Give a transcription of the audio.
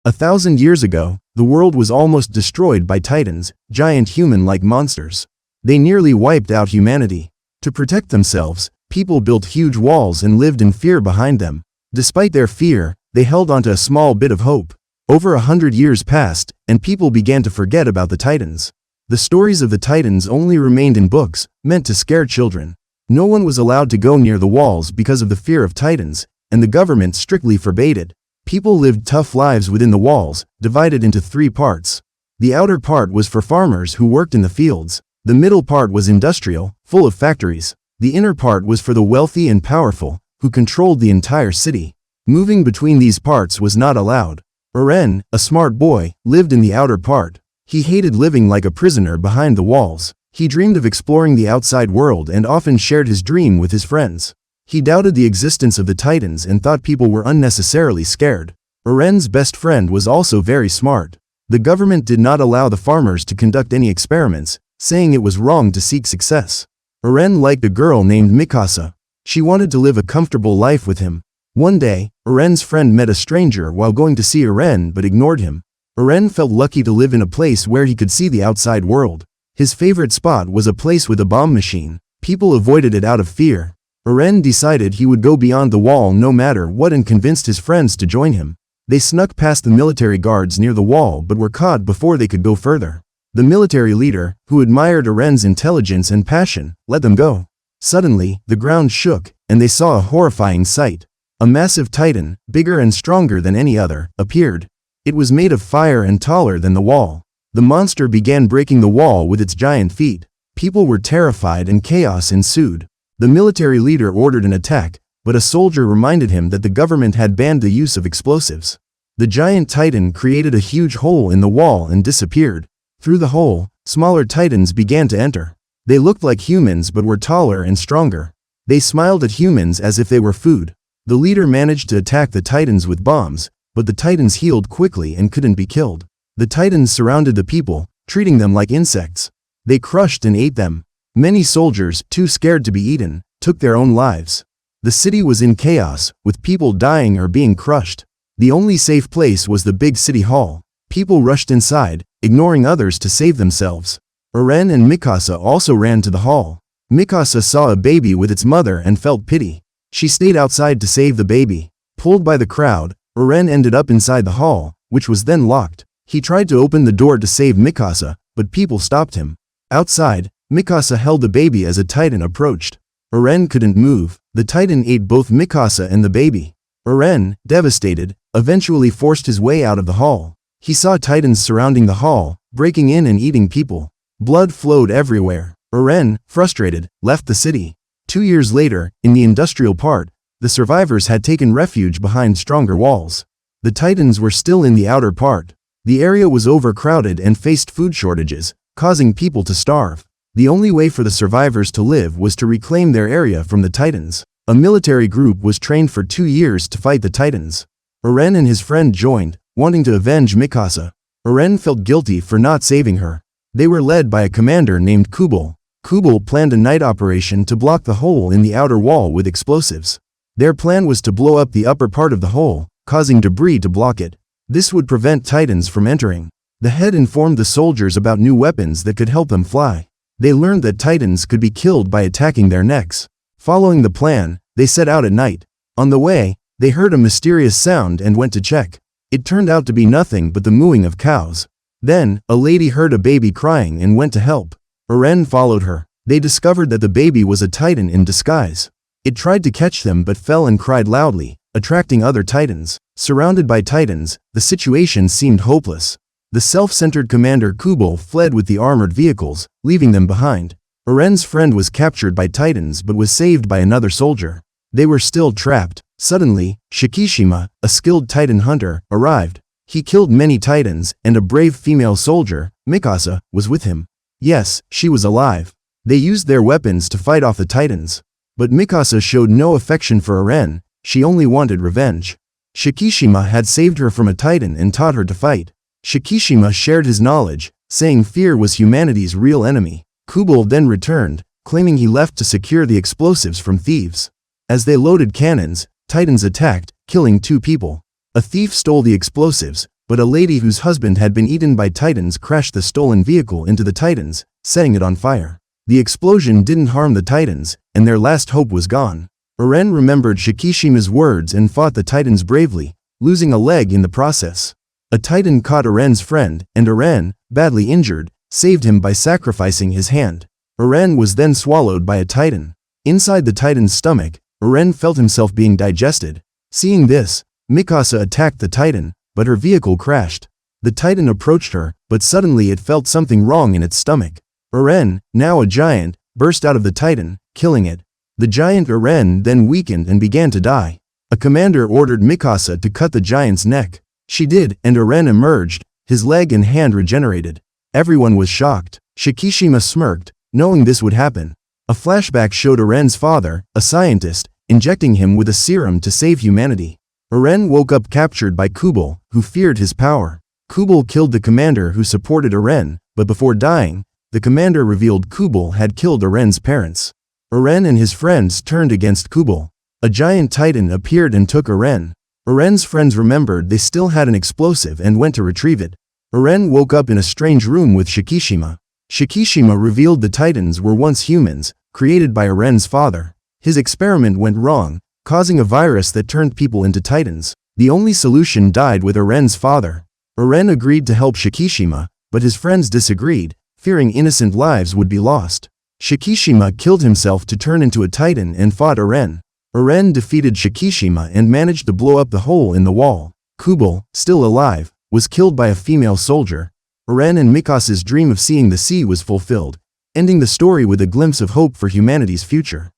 1,000 years ago, the world was almost destroyed by titans, giant human-like monsters. They nearly wiped out humanity. To protect themselves, people built huge walls and lived in fear behind them. Despite their fear, they held onto a small bit of hope. Over 100 years passed, and people began to forget about the titans. The stories of the titans only remained in books, meant to scare children. No one was allowed to go near the walls because of the fear of titans, and the government strictly forbade it. People lived tough lives within the walls, divided into 3 parts. The outer part was for farmers who worked in the fields. The middle part was industrial, full of factories. The inner part was for the wealthy and powerful, who controlled the entire city. Moving between these parts was not allowed. Eren, a smart boy, lived in the outer part. He hated living like a prisoner behind the walls. He dreamed of exploring the outside world and often shared his dream with his friends. He doubted the existence of the titans and thought people were unnecessarily scared. Eren's best friend was also very smart. The government did not allow the farmers to conduct any experiments, saying it was wrong to seek success. Eren liked a girl named Mikasa. She wanted to live a comfortable life with him. One day, Eren's friend met a stranger while going to see Eren but ignored him. Eren felt lucky to live in a place where he could see the outside world. His favorite spot was a place with a bomb machine. People avoided it out of fear. Eren decided he would go beyond the wall no matter what and convinced his friends to join him. They snuck past the military guards near the wall but were caught before they could go further. The military leader, who admired Eren's intelligence and passion, let them go. Suddenly, the ground shook, and they saw a horrifying sight. A massive titan, bigger and stronger than any other, appeared. It was made of fire and taller than the wall. The monster began breaking the wall with its giant feet. People were terrified and chaos ensued. The military leader ordered an attack, but a soldier reminded him that the government had banned the use of explosives. The giant titan created a huge hole in the wall and disappeared. Through the hole, smaller titans began to enter. They looked like humans but were taller and stronger. They smiled at humans as if they were food. The leader managed to attack the titans with bombs, but the titans healed quickly and couldn't be killed. The titans surrounded the people, treating them like insects. They crushed and ate them. Many soldiers, too scared to be eaten, took their own lives. The city was in chaos, with people dying or being crushed. The only safe place was the big city hall. People rushed inside, ignoring others to save themselves. Eren and Mikasa also ran to the hall. Mikasa saw a baby with its mother and felt pity. She stayed outside to save the baby. Pulled by the crowd, Eren ended up inside the hall, which was then locked. He tried to open the door to save Mikasa, but people stopped him. Outside, Mikasa held the baby as a titan approached. Eren couldn't move. The titan ate both Mikasa and the baby. Eren, devastated, eventually forced his way out of the hall. He saw titans surrounding the hall, breaking in and eating people. Blood flowed everywhere. Eren, frustrated, left the city. 2 years later, in the industrial part, the survivors had taken refuge behind stronger walls. The titans were still in the outer part. The area was overcrowded and faced food shortages, causing people to starve. The only way for the survivors to live was to reclaim their area from the titans. A military group was trained for 2 years to fight the titans. Eren and his friend joined, wanting to avenge Mikasa. Eren felt guilty for not saving her. They were led by a commander named Kubal. Kubal planned a night operation to block the hole in the outer wall with explosives. Their plan was to blow up the upper part of the hole, causing debris to block it. This would prevent titans from entering. The head informed the soldiers about new weapons that could help them fly. They learned that titans could be killed by attacking their necks. Following the plan, they set out at night. On the way, they heard a mysterious sound and went to check. It turned out to be nothing but the mooing of cows. Then, a lady heard a baby crying and went to help. Eren followed her. They discovered that the baby was a titan in disguise. It tried to catch them but fell and cried loudly, attracting other titans. Surrounded by titans, the situation seemed hopeless. The self-centered commander Kubal fled with the armored vehicles, leaving them behind. Eren's friend was captured by titans but was saved by another soldier. They were still trapped. Suddenly, Shikishima, a skilled titan hunter, arrived. He killed many titans, and a brave female soldier, Mikasa, was with him. Yes, she was alive. They used their weapons to fight off the titans. But Mikasa showed no affection for Eren, she only wanted revenge. Shikishima had saved her from a titan and taught her to fight. Shikishima shared his knowledge, saying fear was humanity's real enemy. Kubal then returned, claiming he left to secure the explosives from thieves. As they loaded cannons, titans attacked, killing 2 people. A thief stole the explosives, but a lady whose husband had been eaten by Titans crashed the stolen vehicle into the Titans, setting it on fire. The explosion didn't harm the Titans, and their last hope was gone. Eren remembered Shikishima's words and fought the Titans bravely, losing a leg in the process. A Titan caught Eren's friend, and Eren, badly injured, saved him by sacrificing his hand. Eren was then swallowed by a Titan. Inside the Titan's stomach, Eren felt himself being digested. Seeing this, Mikasa attacked the Titan, but her vehicle crashed. The Titan approached her, but suddenly it felt something wrong in its stomach. Eren, now a giant, burst out of the Titan, killing it. The giant Eren then weakened and began to die. A commander ordered Mikasa to cut the giant's neck. She did, and Eren emerged, his leg and hand regenerated. Everyone was shocked. Shikishima smirked, knowing this would happen. A flashback showed Eren's father, a scientist, injecting him with a serum to save humanity. Eren woke up captured by Kubal, who feared his power. Kubal killed the commander who supported Eren, but before dying, the commander revealed Kubal had killed Eren's parents. Eren and his friends turned against Kubal. A giant Titan appeared and took Eren. Eren's friends remembered they still had an explosive and went to retrieve it. Eren woke up in a strange room with Shikishima. Shikishima revealed the Titans were once humans, created by Eren's father. His experiment went wrong, causing a virus that turned people into Titans. The only solution died with Eren's father. Eren agreed to help Shikishima, but his friends disagreed, fearing innocent lives would be lost. Shikishima killed himself to turn into a Titan and fought Eren. Eren defeated Shikishima and managed to blow up the hole in the wall. Kubal, still alive, was killed by a female soldier. Eren and Mikasa's dream of seeing the sea was fulfilled, ending the story with a glimpse of hope for humanity's future.